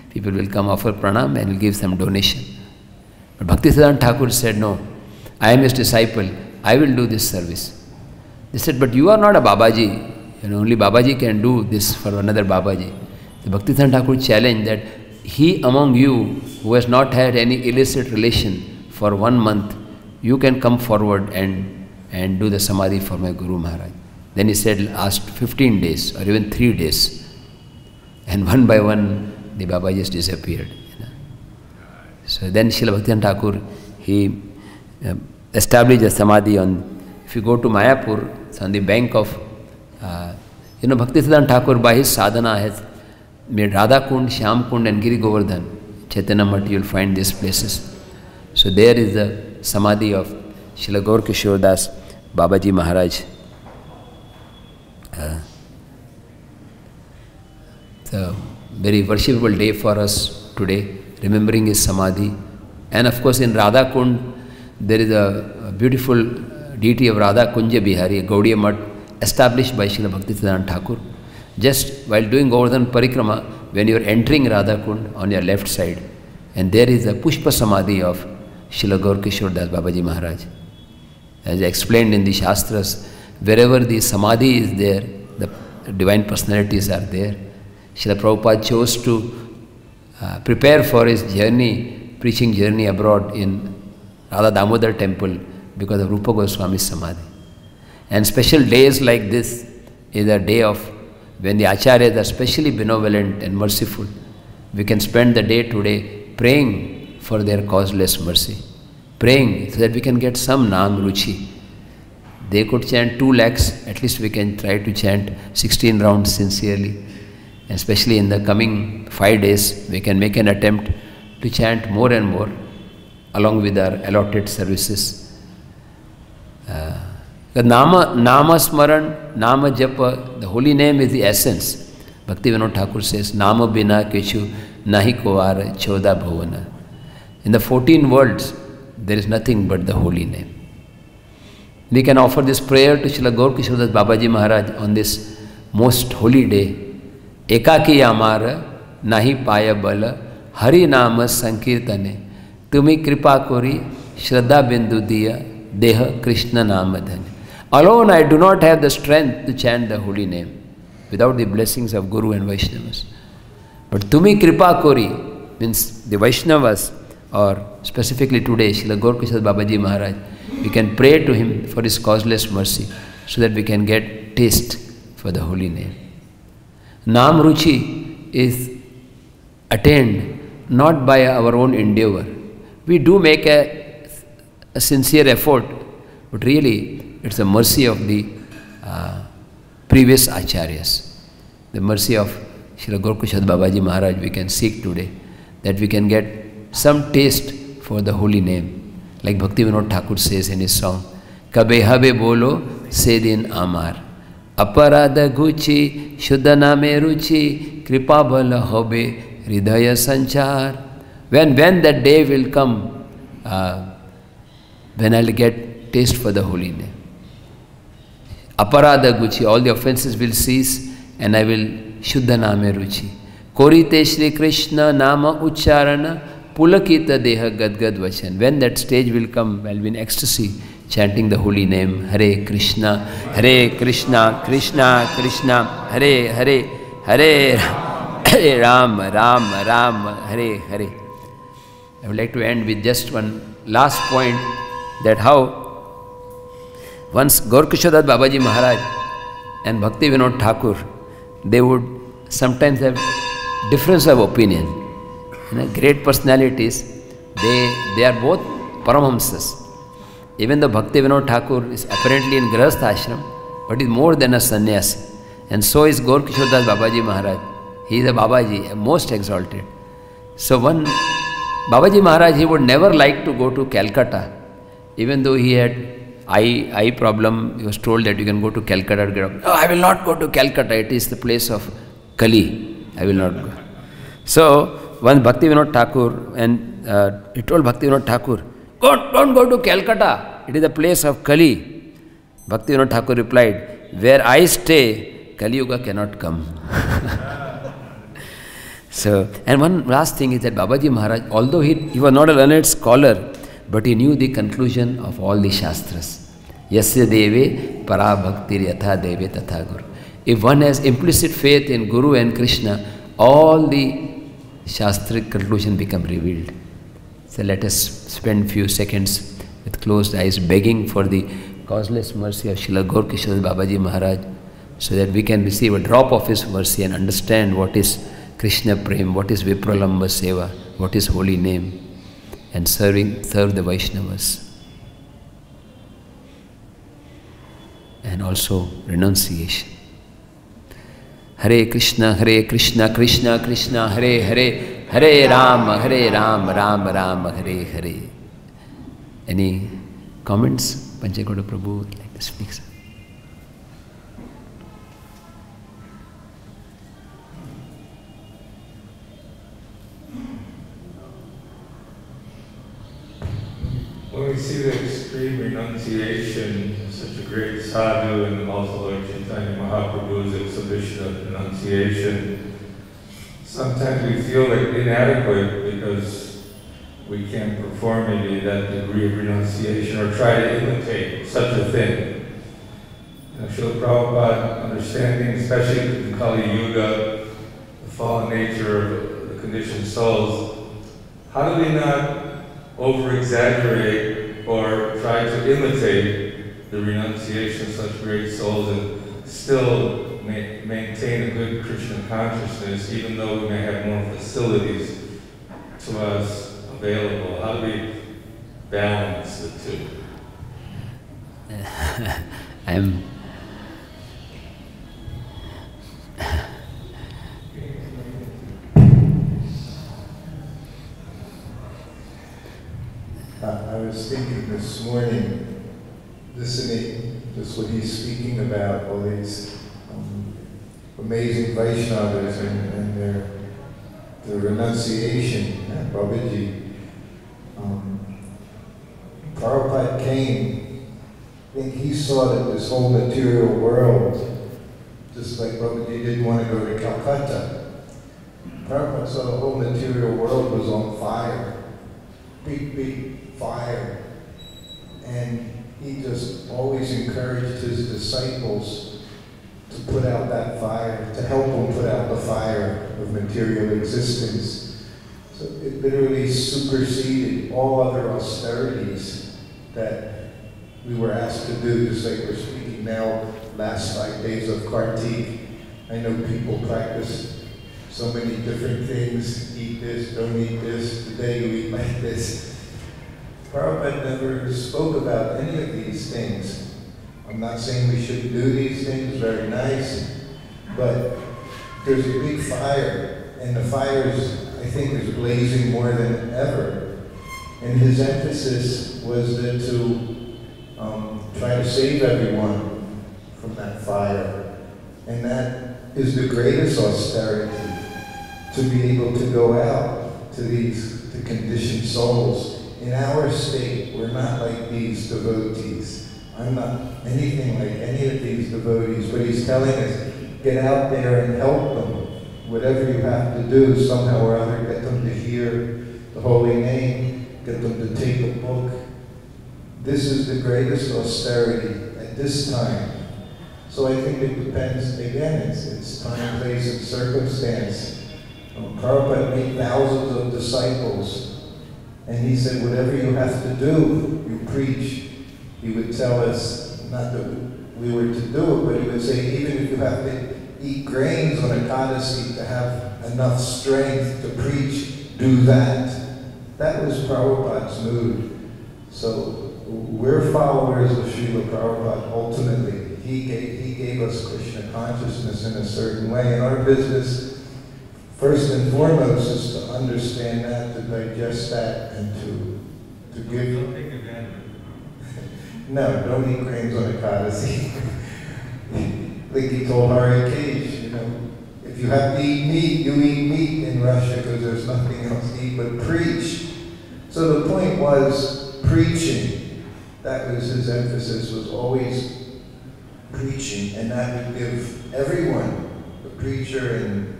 People will come offer pranam and will give some donation. But Bhakti Siddhanta Thakur said, no, I am his disciple. I will do this service. They said, but you are not a Babaji. Only Babaji can do this for another Babaji. The Bhakti Siddhanta Thakur challenged that he among you who has not had any illicit relation for 1 month, you can come forward and do the Samadhi for my Guru Maharaj. Then he said, asked 15 days or even 3 days. And one by one, the Babajis disappeared. So then Srila Bhaktivinoda Thakur, he established a Samadhi on, if you go to Mayapur, it's on the bank of, Bhakti Siddhanta Thakur by his sadhana has made Radha Kund, Shyam Kund and Giri Govardhan. Chaitanya Math, you will find these places. So there is the Samadhi of Srila Gaur Kishore Das Babaji Maharaj. It's a very worshipable day for us today, remembering his Samadhi. And of course in Radha Kund, there is a beautiful deity of Radha Kunja Bihari, a Gaudiya Mutt, established by Srila Bhaktisiddhanta Thakur. Just while doing Govardhan Parikrama, when you are entering Radha Kund on your left side, and there is a Pushpa Samadhi of Srila Gaur Kishore Das Babaji Maharaj. As explained in the Shastras, wherever the Samadhi is there, the divine personalities are there. Srila Prabhupada chose to prepare for his journey, preaching journey abroad in Radha Damodar temple because of Rupa Goswami's Samadhi. And special days like this is a day of when the Acharyas are specially benevolent and merciful. We can spend the day today praying for their causeless mercy, praying so that we can get some Nam Ruchi. They could chant 2 lakhs, at least we can try to chant 16 rounds sincerely. And especially in the coming 5 days, we can make an attempt to chant more and more along with our allotted services. The Nama Smaran, Nama Japa, the holy name is the essence. Bhaktivinoda Thakur says, Nama Bina Kechu Nahi Kovara Choda Bhavana. In the 14 worlds, there is nothing but the holy name. We can offer this prayer to Srila Gaur Kishore Das Babaji Maharaj on this most holy day. Ekaki Amara Nahi Paya Bala Hari Nama Sankirtane Tumi Kripa Kori Shraddha Bindu Diya Deha Krishna Namadhane. Alone I do not have the strength to chant the holy name without the blessings of Guru and Vaishnavas. But Tumi Kripa Kori means the Vaishnavas, or specifically today Srila Gaur Kishore Babaji Maharaj, we can pray to him for his causeless mercy so that we can get taste for the holy name. Nam Ruchi is attained not by our own endeavor. We do make a sincere effort, but really it's the mercy of the previous Acharyas. The mercy of Srila Gaur Kishore Babaji Maharaj we can seek today, that we can get some taste for the holy name. Like Bhaktivinoda Thakur says in his song, Kabe habe bolo se din amar, aparada guchi, shuddha name ruchi, kripa bala hobe, hridaya sanchar. When that day will come, when I'll get taste for the holy name. Aparada guchi, all the offenses will cease and I will shuddha name ruchi. Korite Shri Krishna nama ucharana, Pulakita Deha Gadgad Vachan. When that stage will come, I'll be in ecstasy chanting the holy name, Hare Krishna, Krishna Krishna, Hare Hare, Hare Ram, Ram Ram, Hare Hare. I would like to end with just one last point, that how once Gaur Kishore Das Babaji Maharaj and Bhaktivinoda Thakur, they would sometimes have difference of opinion. Great personalities, they are both Paramahamsas. Even though Bhaktivinoda Thakur is apparently in Grihastha ashram, but is more than a sannyasi. And so is Gaur Kishore Das Babaji Maharaj. He is a Babaji, a most exalted. So one Babaji Maharaj, he would never like to go to Calcutta, even though he had eye problem. He was told that you can go to Calcutta. No, I will not go to Calcutta. It is the place of Kali. I will not go. So once Bhaktivinoda Thakur, and he told Bhaktivinoda Thakur, don't go to Calcutta. It is the place of Kali. Bhaktivinoda Thakur replied, where I stay, Kali Yuga cannot come. So, and one last thing is that Babaji Maharaj, although he was not a learned scholar, but he knew the conclusion of all the Shastras. Yasya deve para bhaktir yatha deve tatha guru. If one has implicit faith in Guru and Krishna, all the Shastric conclusion become revealed. So let us spend few seconds with closed eyes begging for the causeless mercy of Srila Gaur Kishore Babaji Maharaj, so that we can receive a drop of his mercy and understand what is Krishna Prem, what is Vipralamba Seva, what is holy name, and serve the Vaishnavas. And also renunciation. Hare Krishna, Krishna Krishna, Hare Hare, Hare Ram, Ram Ram, Hare Hare. Any comments? Panchagoda Prabhu would like to speak, sir. When we see the extreme renunciation of such a great sadhu and also Lord Chaitanya Mahaprabhu's exhibition of renunciation, sometimes we feel like inadequate because we can't perform maybe that degree of renunciation or try to imitate such a thing. Srila Prabhupada, understanding, especially in Kali Yuga, the fallen nature of the conditioned souls, how do we not over-exaggerate or try to imitate the renunciation of such great souls and still maintain a good Krishna consciousness, even though we may have more facilities to us available? How do we balance the two? I was thinking this morning, listening just what he's speaking about, all these amazing Vaishnavas and their renunciation. Babaji, Prabhupada came, I think he saw that this whole material world, just like Babaji didn't want to go to Calcutta, Prabhupada saw the whole material world was on fire. Big fire. And he just always encouraged his disciples to put out that fire, to help them put out the fire of material existence. So it literally superseded all other austerities that we were asked to do, just like we're speaking now, last 5 days of Kartik. I know people practice so many different things, eat this, don't eat this, today you eat like this. Prabhupada never spoke about any of these things. I'm not saying we shouldn't do these things, very nice, but there's a big fire, and the fire I think, is blazing more than ever. And his emphasis was that to try to save everyone from that fire. And that is the greatest austerity, to be able to go out to these conditioned souls. In our state, we're not like these devotees. I'm not anything like any of these devotees, but he's telling us, get out there and help them. Whatever you have to do, somehow or other, get them to hear the holy name, get them to take a book. This is the greatest austerity at this time. So I think it depends, again, it's time, place, and circumstance. Prabhupada made thousands of disciples, and he said, whatever you have to do, you preach. He would tell us, not that we were to do it, but he would say, even if you have to eat grains on Ekadasi to have enough strength to preach, do that. That was Prabhupada's mood. So we're followers of Srila Prabhupada ultimately. He gave us Krishna consciousness in a certain way, and our business, first and foremost, is to understand that, to digest that, and to give. Don't take advantage. No, don't eat grains on Ekadasi. Like he told Hari Cage, if you have to eat meat, you eat meat in Russia because there's nothing else to eat, but preach. So the point was preaching. That was his emphasis, was always preaching, and that would give everyone, the preacher and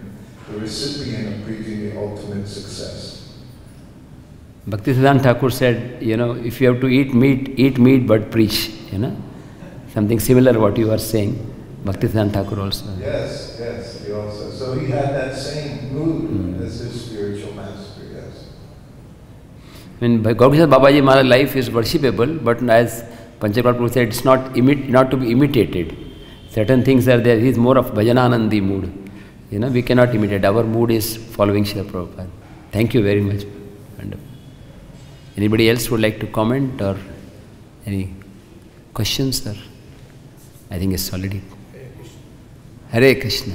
the recipient of preaching, the ultimate success. Bhaktisiddhanta Thakur said, if you have to eat meat but preach, Something similar what you are saying. Bhaktisiddhanta Thakur also. Yes, he also. So he had that same mood as his spiritual master, yes. Gaudija Babaji Maharaj life is worshipable, but as Panchagoda Prabhu said, it's not to be imitated. Certain things are there. He is more of Bhajananandi mood. We cannot imitate. Our mood is following Srila Prabhupada. Thank you very much. Wonderful. Anybody else would like to comment or any questions? Or I think it's already. Hare Krishna.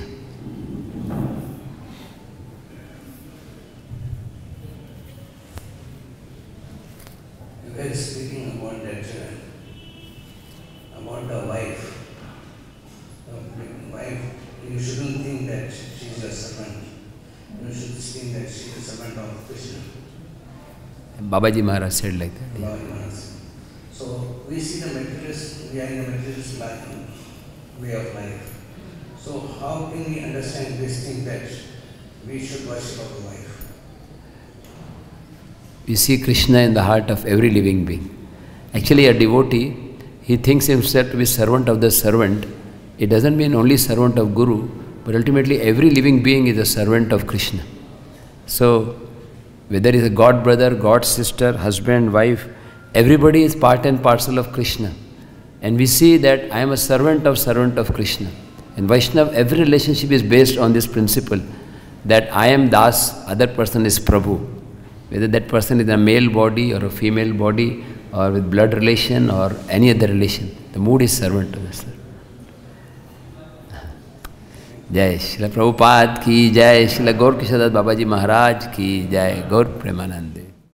You guys speaking wife, you shouldn't think that she is your servant. You should think that she is a servant of Krishna. Babaji Maharaj said like that. Yeah. Babaji Maharaj. So we see the materialist, we are in the materialist life, way of life. So how can we understand this thing that we should worship our wife? We see Krishna in the heart of every living being. Actually, a devotee, he thinks himself to be servant of the servant. It doesn't mean only servant of Guru, but ultimately every living being is a servant of Krishna. So, whether it is a god brother, god sister, husband, wife, everybody is part and parcel of Krishna. And we see that I am a servant of Krishna. In Vaishnava, every relationship is based on this principle that I am Das, other person is Prabhu. Whether that person is a male body or a female body or with blood relation or any other relation, the mood is servant to the servant. Jai Srila Prabhupada ki Jai, Srila Gaur Kishadas Babaji Maharaj ki Jai, Gaur Premanande.